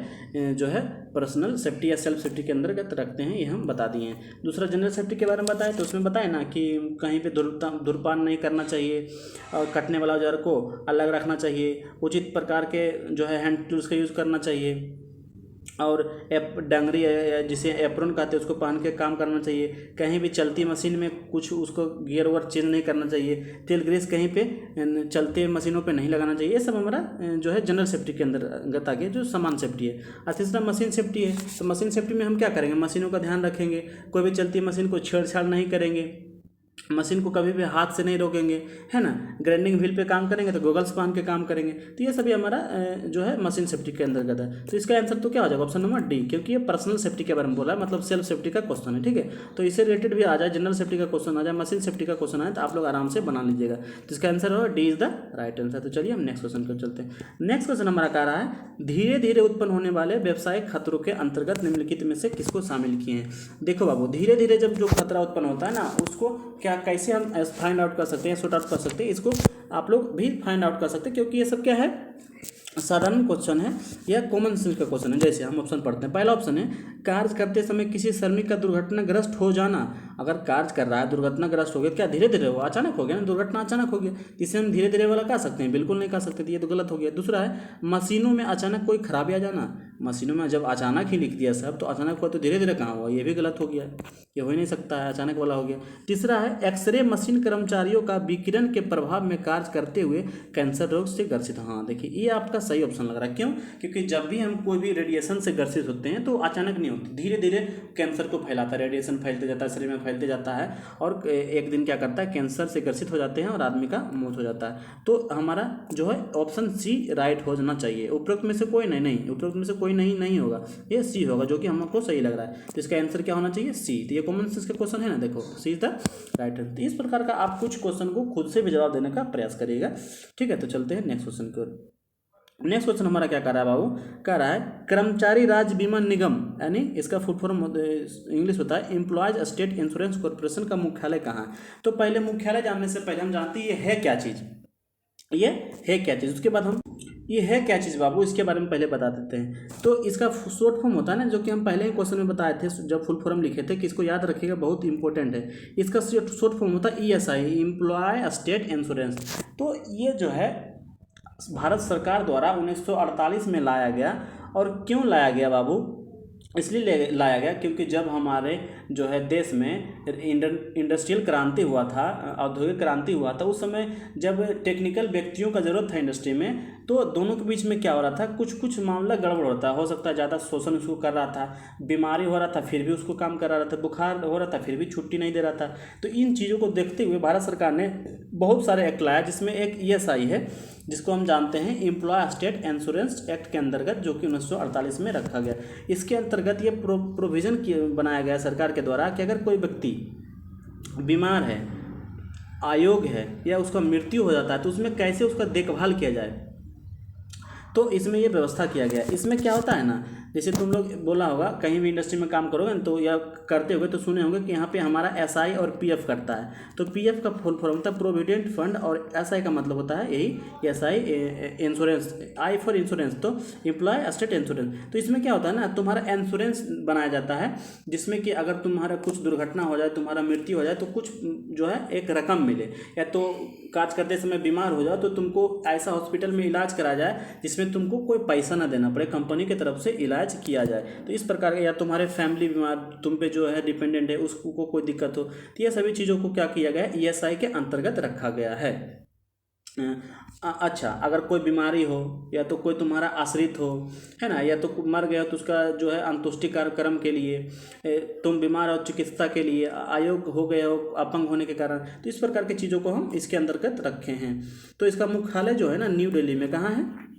जो है पर्सनल सेफ्टी या सेल्फ सेफ्टी के अंतर्गत रखते हैं, ये हम बता दिए हैं। दूसरा जनरल सेफ्टी के बारे में बताएं, तो उसमें बताएं ना कि कहीं पे धूम्रपान नहीं करना चाहिए, और कटने वाला औजार को अलग रखना चाहिए, उचित प्रकार के जो है हैंड टूल्स का यूज़ करना चाहिए, और डंगरी जिसे एप्रोन कहते हैं उसको पहन के काम करना चाहिए। कहीं भी चलती मशीन में कुछ उसको गियर वर्क चेंज नहीं करना चाहिए। तेल ग्रीस कहीं पे चलते मशीनों पे नहीं लगाना चाहिए। ये सब हमारा जो है जनरल सेफ्टी के अंतर्गत आ गया, जो सामान सेफ्टी है। और तीसरा मशीन सेफ्टी है। तो मशीन सेफ्टी में हम क्या करेंगे, मशीनों का ध्यान रखेंगे, कोई भी चलती मशीन को छेड़छाड़ नहीं करेंगे, मशीन को कभी भी हाथ से नहीं रोकेंगे, है ना। ग्राइंडिंग व्हील पे काम करेंगे तो गॉगल्स पहन के काम करेंगे। तो ये सभी हमारा जो है मशीन सेफ्टी के अंतर्गत है। तो इसका आंसर तो क्या हो जाएगा, ऑप्शन नंबर डी, क्योंकि ये पर्सनल सेफ्टी के बारे में बोला है, मतलब सेल्फ सेफ्टी का क्वेश्चन है, ठीक है। तो इससे रिलेटेड भी आ जाए, जनरल सेफ्टी का क्वेश्चन आ जाए, मशीन सेफ्टी का क्वेश्चन आए, तो आप लोग आराम से बना लीजिएगा। तो इसका आंसर होगा D is the right answer. तो चलिए हम नेक्स्ट क्वेश्चन को चलते हैं। नेक्स्ट क्वेश्चन हमारा कह रहा है, धीरे धीरे उत्पन्न होने वाले व्यावसायिक खतरों के अंतर्गत निम्नलिखित में से किसको शामिल किए हैं। देखो बाबू, धीरे धीरे जब जो खतरा उत्पन्न होता है ना, उसको क्या कैसे हम फाइंड आउट कर सकते हैं, सॉर्ट आउट कर सकते हैं, इसको आप लोग भी फाइंड आउट कर सकते हैं, क्योंकि ये सब क्या है, साधारण क्वेश्चन है या कॉमन सेंस का क्वेश्चन है। जैसे हम ऑप्शन पढ़ते हैं, पहला ऑप्शन है, कार्य करते समय किसी श्रमिक का दुर्घटनाग्रस्त हो जाना। अगर कार्य कर रहा है, दुर्घटनाग्रस्त हो गया, क्या धीरे धीरे हुआ, अचानक हो गया ना, दुर्घटना अचानक हो गया, इसे हम धीरे धीरे वाला कह सकते हैं, बिल्कुल नहीं कह सकते, तो ये तो गलत हो गया। दूसरा है, मशीनों में अचानक कोई खराबी आ जाना। मशीनों में जब अचानक ही लिख दिया सब, तो अचानक हुआ तो धीरे धीरे कहाँ हुआ, ये भी गलत हो गया, ये हो ही नहीं सकता है, अचानक वाला हो गया। तीसरा है, एक्सरे मशीन कर्मचारियों का विकिरण के प्रभाव में कार्य करते हुए कैंसर रोग से ग्रसित। हाँ देखिए, ये आपका सही ऑप्शन लग रहा है। क्यों? क्योंकि जब भी हम कोई भी रेडिएशन से ग्रसित होते हैं तो अचानक नहीं होती, धीरे धीरे कैंसर को फैलाता है, रेडिएशन फैलते जाता है, शरीर में फैलते जाता है, और एक दिन क्या करता है, कैंसर से ग्रसित हो जाते हैं और आदमी का मौत हो जाता है। तो हमारा जो है ऑप्शन सी राइट हो जाना चाहिए। उपरोक्त में से कोई नहीं, उपरोक्त में से कोई नहीं होगा, ये सी होगा, जो कि हमको सही लग रहा है। तो इसका आंसर क्या होना चाहिए, सी। तो ये कॉमन सेंस का क्वेश्चन है ना, देखो सी इज द राइट आंसर। तो इस प्रकार का आप कुछ क्वेश्चन को खुद से भी जवाब देने का प्रयास करिएगा, ठीक है। तो चलते हैं नेक्स्ट क्वेश्चन की ओर। नेक्स्ट क्वेश्चन हमारा क्या कर रहा है बाबू, कह रहा है, कर्मचारी राज्य बीमा निगम, यानी इसका फुल फॉर्म इंग्लिश होता है एम्प्लॉयज स्टेट इंश्योरेंस कॉर्पोरेशन का मुख्यालय कहाँ है। तो पहले मुख्यालय जानने से पहले हम जानते हैं ये है क्या चीज़, ये है क्या चीज़, उसके बाद हम ये है क्या चीज़ बाबू, इसके बारे में पहले बता देते हैं। तो इसका शॉर्ट फॉर्म होता है ना, जो कि हम पहले ही क्वेश्चन में बताए थे जब फुल फॉर्म लिखे थे, कि इसको याद रखिएगा, बहुत इंपॉर्टेंट है। इसका शॉर्ट फॉर्म होता है ESI, एम्प्लॉय स्टेट इंश्योरेंस। तो ये जो है भारत सरकार द्वारा 1948 में लाया गया। और क्यों लाया गया बाबू, इसलिए लाया गया क्योंकि जब हमारे जो है देश में इंडस्ट्रियल क्रांति हुआ था, औद्योगिक क्रांति हुआ था, उस समय जब टेक्निकल व्यक्तियों का ज़रूरत था इंडस्ट्री में, तो दोनों के बीच में क्या हो रहा था, कुछ मामला गड़बड़ होता हो सकता है, ज़्यादा शोषण उसको कर रहा था, बीमारी हो रहा था फिर भी उसको काम करा रहा था, बुखार हो रहा था फिर भी छुट्टी नहीं दे रहा था। तो इन चीज़ों को देखते हुए भारत सरकार ने बहुत सारे एक्ट लाया, जिसमें एक ESI है, जिसको हम जानते हैं एम्प्लॉय स्टेट इंश्योरेंस एक्ट के अंतर्गत, जो कि 1948 में रखा गया। इसके अंतर्गत ये प्रोविज़न बनाया गया सरकार के द्वारा कि अगर कोई व्यक्ति बीमार है, अयोग्य है, या उसका मृत्यु हो जाता है, तो उसमें कैसे उसका देखभाल किया जाए, तो इसमें ये व्यवस्था किया गया। इसमें क्या होता है ना, जैसे तुम लोग बोला होगा कहीं भी इंडस्ट्री में काम करोगे ना तो या करते होगे तो सुने होंगे कि यहाँ पे हमारा एसआई और पीएफ करता है। तो पीएफ का फुल फॉर्म होता है प्रोविडेंट फंड, और एसआई का मतलब होता है यही SI insurance, I for insurance, तो एम्प्लॉय स्टेट इंश्योरेंस। तो इसमें क्या होता है ना, तुम्हारा इंश्योरेंस बनाया जाता है जिसमें कि अगर तुम्हारा कुछ दुर्घटना हो जाए, तुम्हारा मृत्यु हो जाए तो कुछ जो है एक रकम मिले, या तो काज करते समय बीमार हो जाओ तो तुमको ऐसा हॉस्पिटल में इलाज कराया जाए जिसमें तुमको कोई पैसा ना देना पड़े, कंपनी की तरफ से इलाज किया जाए। तो इस प्रकार का, या तुम्हारे फैमिली बीमार, तुम पे जो है डिपेंडेंट है उसको कोई दिक्कत हो, तो ये सभी चीज़ों को क्या किया गया है, ईएसआई के अंतर्गत रखा गया है। अच्छा, अगर कोई बीमारी हो या तो कोई तुम्हारा आश्रित हो, है ना, या तो मर गया तो उसका जो है अंत्येष्टि कार्यक्रम के लिए, तुम बीमार हो चिकित्सा के लिए, अयोग्य हो गए हो अपंग होने के कारण, तो इस प्रकार की चीज़ों को हम इसके अंतर्गत रखे हैं। तो इसका मुख्यालय जो है ना न्यू दिल्ली में, कहाँ है,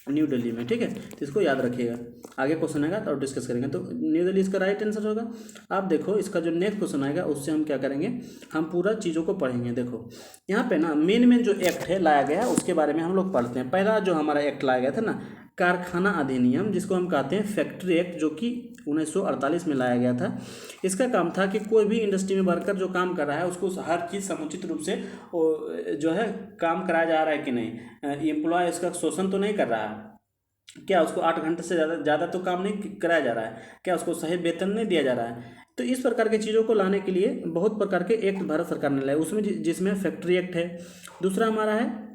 न्यू दिल्ली में, ठीक है। तो इसको याद रखिएगा, आगे क्वेश्चन आएगा तो डिस्कस करेंगे। तो न्यू दिल्ली इसका राइट आंसर होगा। आप देखो इसका जो नेक्स्ट क्वेश्चन आएगा उससे हम क्या करेंगे, हम पूरा चीज़ों को पढ़ेंगे। देखो यहाँ पे ना मेन जो एक्ट है लाया गया है उसके बारे में हम लोग पढ़ते हैं। पहला जो हमारा एक्ट लाया गया था ना, कारखाना अधिनियम, जिसको हम कहते हैं फैक्ट्री एक्ट, जो कि 1948 में लाया गया था। इसका काम था कि कोई भी इंडस्ट्री में वर्कर जो काम कर रहा है उसको हर चीज़ समुचित रूप से जो है काम कराया जा रहा है कि नहीं, एम्प्लॉय इसका शोषण तो नहीं कर रहा है, क्या उसको 8 घंटे से ज़्यादा तो काम नहीं कराया जा रहा है, क्या उसको सही वेतन नहीं दिया जा रहा है। तो इस प्रकार की चीज़ों को लाने के लिए बहुत प्रकार के एक्ट भारत सरकार ने लाए, उसमें जिसमें फैक्ट्री एक्ट है। दूसरा हमारा है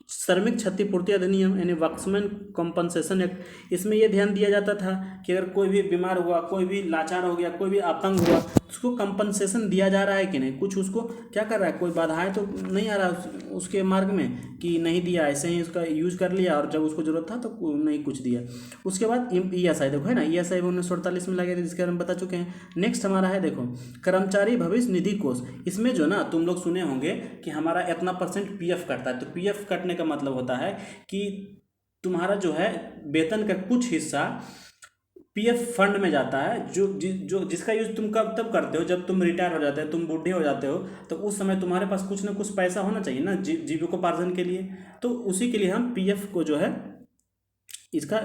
श्रमिक क्षतिपूर्ति अधिनियम, यानी वर्कमैन कॉम्पनसेशन एक्ट। इसमें यह ध्यान दिया जाता था कि अगर कोई भी बीमार हुआ, कोई भी लाचार हो गया, कोई भी अपंग हुआ, उसको कंपनसेशन दिया जा रहा है कि नहीं, कुछ उसको क्या कर रहा है, कोई बाधाएं तो नहीं आ रहा उसके मार्ग में कि नहीं दिया, ऐसे ही उसका यूज़ कर लिया और जब उसको ज़रूरत था तो नहीं कुछ दिया। उसके बाद ईएसआई, देखो है ना, ईएसआई 1948 में लगे थे, जिसके बारे में बता चुके हैं। नेक्स्ट हमारा है देखो कर्मचारी भविष्य निधि कोष। इसमें जो ना तुम लोग सुने होंगे कि हमारा इतना % पीएफ कटता है। तो पीएफ कटने का मतलब होता है कि तुम्हारा जो है वेतन का कुछ हिस्सा पीएफ फंड में जाता है, जो जिसका यूज़ तुम कब तब करते हो, जब तुम रिटायर हो जाते हो, तुम बूढ़े हो जाते हो, तो उस समय तुम्हारे पास कुछ ना कुछ पैसा होना चाहिए ना जीविकोपार्जन के लिए। तो उसी के लिए हम पीएफ को जो है इसका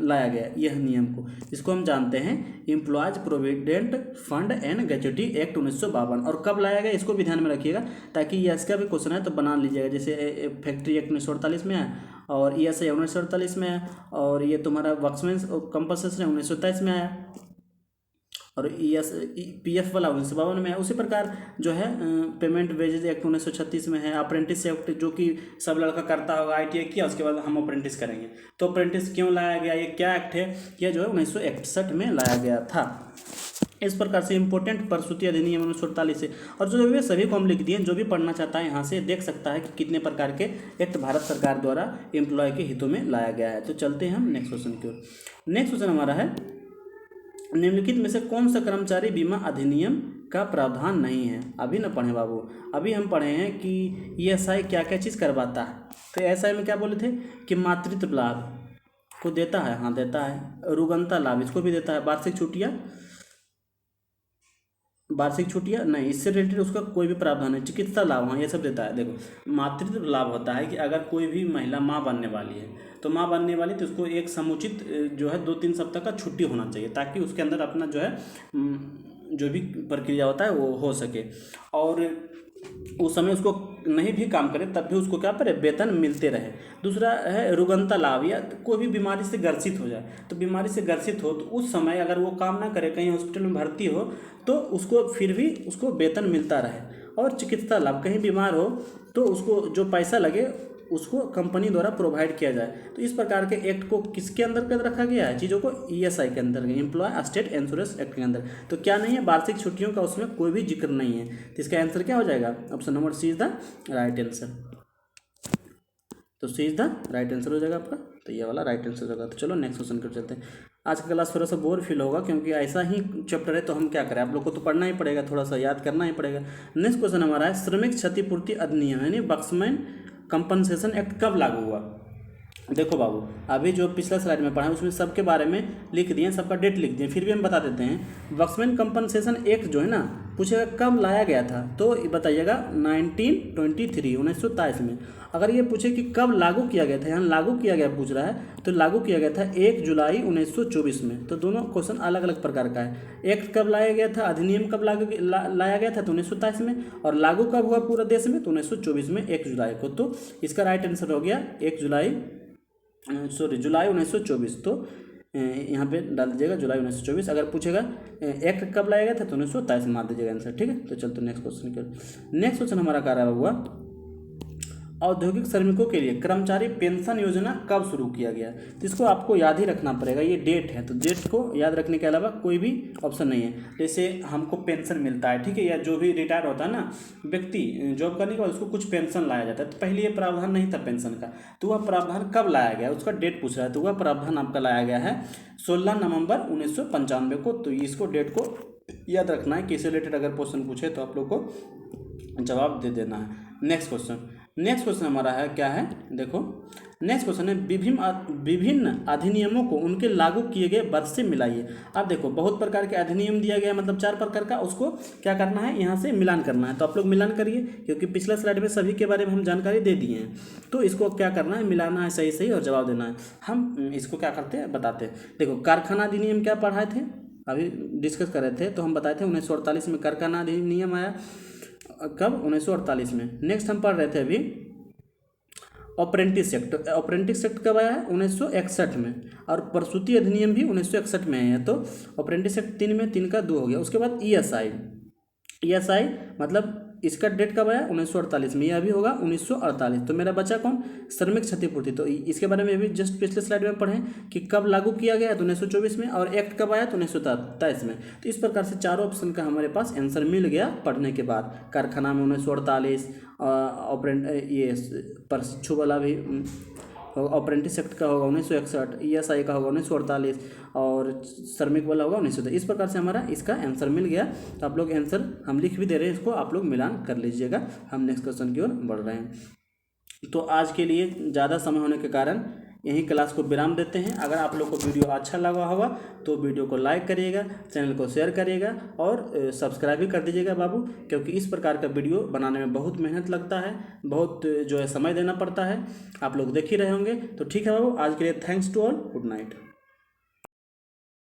लाया गया यह नियम को, इसको हम जानते हैं employees provident fund and gratuity act 1952। और कब लाया गया इसको भी ध्यान में रखिएगा, ताकि ये इसका भी क्वेश्चन है तो बना लीजिएगा। जैसे फैक्ट्री एक्ट 1948 में है, और ईएसआई 1948 में है, और ये तुम्हारा वर्कमैन कंपनसेशन 1927 में आया, और पीएफ वाला 1952 में है। उसी प्रकार जो है पेमेंट वेजेज एक्ट 1936 में है, अप्रेंटिस एक्ट जो कि सब लड़का करता होगा, आईटीआई किया उसके बाद हम अप्रेंटिस करेंगे। तो अप्रेंटिस क्यों लाया गया, ये क्या एक्ट है, यह जो है 1961 में लाया गया था। इस प्रकार से इंपॉर्टेंट प्रसूति अधिनियम 1948 से, और जो भी सभी को हम लिख दिए, जो भी पढ़ना चाहता है यहाँ से देख सकता है कि कितने प्रकार के एक्ट भारत सरकार द्वारा एम्प्लॉय के हितों में लाया गया है। तो चलते हैं हम नेक्स्ट क्वेश्चन की ओर। नेक्स्ट क्वेश्चन हमारा है निम्नलिखित में से कौन सा कर्मचारी बीमा अधिनियम का प्रावधान नहीं है। अभी न पढ़े बाबू, अभी हम पढ़े हैं कि ईएसआई क्या क्या चीज़ करवाता है। तो ईएसआई में क्या बोले थे कि मातृत्व लाभ को देता है, हाँ देता है, रुगंता लाभ इसको भी देता है, वार्षिक छुट्टियाँ नहीं, इससे रिलेटेड उसका कोई भी प्रावधान है, चिकित्सा लाभ हाँ ये सब देता है। देखो मातृत्व लाभ होता है कि अगर कोई भी महिला माँ बनने वाली है, तो माँ बनने वाली तो उसको एक समुचित जो है 2-3 सप्ताह का छुट्टी होना चाहिए, ताकि उसके अंदर अपना जो है जो भी प्रक्रिया होता है वो हो सके, और उस समय उसको नहीं भी काम करे तब भी उसको क्या करे वेतन मिलते रहे। दूसरा है रुगंता लाभ, या कोई भी बीमारी से ग्रसित हो जाए, तो बीमारी से ग्रसित हो तो उस समय अगर वो काम ना करे, कहीं हॉस्पिटल में भर्ती हो, तो उसको फिर भी उसको वेतन मिलता रहे। और चिकित्सा लाभ, कहीं बीमार हो तो उसको जो पैसा लगे उसको कंपनी द्वारा प्रोवाइड किया जाए। तो इस प्रकार के एक्ट को किसके अंदर रखा गया है, चीज़ों को ईएसआई के अंदर, एम्प्लॉय स्टेट इंश्योरेंस एक्ट के अंदर। तो क्या नहीं है, वार्षिक छुट्टियों का उसमें कोई भी जिक्र नहीं है। तो इसका आंसर क्या हो जाएगा, option number C is the right answer. तो C is the right answer हो जाएगा आपका, तो ये वाला राइट आंसर होगा। तो चलो नेक्स्ट क्वेश्चन कर चलते हैं। आज का क्लास थोड़ा सा बोर फील होगा क्योंकि ऐसा ही चैप्टर है, तो हम क्या करें, आप लोग को तो पढ़ना ही पड़ेगा, थोड़ा सा याद करना ही पड़ेगा। नेक्स्ट क्वेश्चन हमारा है श्रमिक क्षतिपूर्ति अधिनियम यानी वर्कमैन कंपनसेशन एक्ट कब लागू हुआ। देखो बाबू, अभी जो पिछला स्लाइड में पढ़ा है उसमें सबके बारे में लिख दिए, सबका डेट लिख दिए, फिर भी हम बता देते हैं। वर्कमैन कंपनसेशन एक्ट जो है ना, पूछेगा कब लाया गया था, तो बताइएगा 1923 1923 में। अगर ये पूछे कि कब लागू किया गया था, यहाँ लागू किया गया पूछ रहा है, तो लागू किया गया था 1 जुलाई 1924 में। तो दोनों क्वेश्चन अलग अलग प्रकार का है। एक्ट कब लाया गया था, अधिनियम कब लाया गया था, तो 1927 में, और लागू कब हुआ पूरा देश में, तो 1924 में 1 जुलाई को। तो इसका राइट आंसर हो गया 1 जुलाई, जुलाई 1924। तो यहाँ पे डाल दीजिएगा जुलाई 1924। अगर पूछेगा एक्ट कब लाया गया था, तो 1927 मार दीजिएगा आंसर, ठीक है। तो चलते नेक्स्ट क्वेश्चन की। नेक्स्ट क्वेश्चन हमारा क्या रहा हुआ, औद्योगिक श्रमिकों के लिए कर्मचारी पेंशन योजना कब शुरू किया गया। तो इसको आपको याद ही रखना पड़ेगा, ये डेट है, तो डेट को याद रखने के अलावा कोई भी ऑप्शन नहीं है। जैसे हमको पेंशन मिलता है, ठीक है, या जो भी रिटायर होता है ना व्यक्ति जॉब करने के बाद, उसको कुछ पेंशन लाया जाता है। तो पहले ये प्रावधान नहीं था पेंशन का, तो वह प्रावधान कब लाया गया, उसका डेट पूछ रहा है। तो वह प्रावधान आपका लाया गया है 16 नवंबर 1995 को। तो इसको डेट को याद रखना है कि इससे रिलेटेड अगर क्वेश्चन पूछे तो आप लोग को जवाब दे देना है। नेक्स्ट क्वेश्चन हमारा है क्या है, देखो नेक्स्ट क्वेश्चन है विभिन्न अधिनियमों को उनके लागू किए गए वर्ष से मिलाइए। अब देखो बहुत प्रकार के अधिनियम दिया गया है, मतलब 4 प्रकार का, उसको क्या करना है, यहाँ से मिलान करना है। तो आप लोग मिलान करिए, क्योंकि पिछला स्लाइड में सभी के बारे में हम जानकारी दे दिए हैं। तो इसको क्या करना है, मिलाना है सही सही और जवाब देना है। हम इसको क्या करते हैं बताते हैं। देखो कारखाना अधिनियम क्या पढ़ाए थे, अभी डिस्कस कर रहे थे, तो हम बताए थे 1948 में कारखाना अधिनियम आया। कब, 1948 में। नेक्स्ट हम पढ़ रहे थे अभी अप्रेंटिस एक्ट कब आया है, 1961 में। और प्रसूति अधिनियम भी 1961 में है। तो अप्रेंटिस एक्ट 3 में, 3 का 2 हो गया। उसके बाद ईएसआई मतलब इसका डेट कब आया, 1948 में, यह भी होगा 1948। तो मेरा बचा कौन, श्रमिक क्षतिपूर्ति। तो इसके बारे में भी जस्ट पिछले स्लाइड में पढ़ें कि कब लागू किया गया है, तो 1924 में, और एक्ट कब आया, तो 1927 में। तो इस प्रकार से चारों ऑप्शन का हमारे पास आंसर मिल गया पढ़ने के बाद। कारखाना में 1948, ये प्रशिक्षु वाला भी अप्रेंटिस एक्ट का होगा 1961, ईएसआई का होगा 1948, और श्रमिक वाला होगा 1900। इस प्रकार से हमारा इसका आंसर मिल गया। तो आप लोग आंसर हम लिख भी दे रहे हैं, इसको आप लोग मिलान कर लीजिएगा। हम नेक्स्ट क्वेश्चन की ओर बढ़ रहे हैं। तो आज के लिए ज़्यादा समय होने के कारण यहीं क्लास को विराम देते हैं। अगर आप लोग को वीडियो अच्छा लगा होगा तो वीडियो को लाइक करिएगा, चैनल को शेयर करिएगा और सब्सक्राइब भी कर दीजिएगा बाबू, क्योंकि इस प्रकार का वीडियो बनाने में बहुत मेहनत लगता है, बहुत जो है समय देना पड़ता है। आप लोग देख ही रहे होंगे। तो ठीक है बाबू, आज के लिए thanks to all, good night.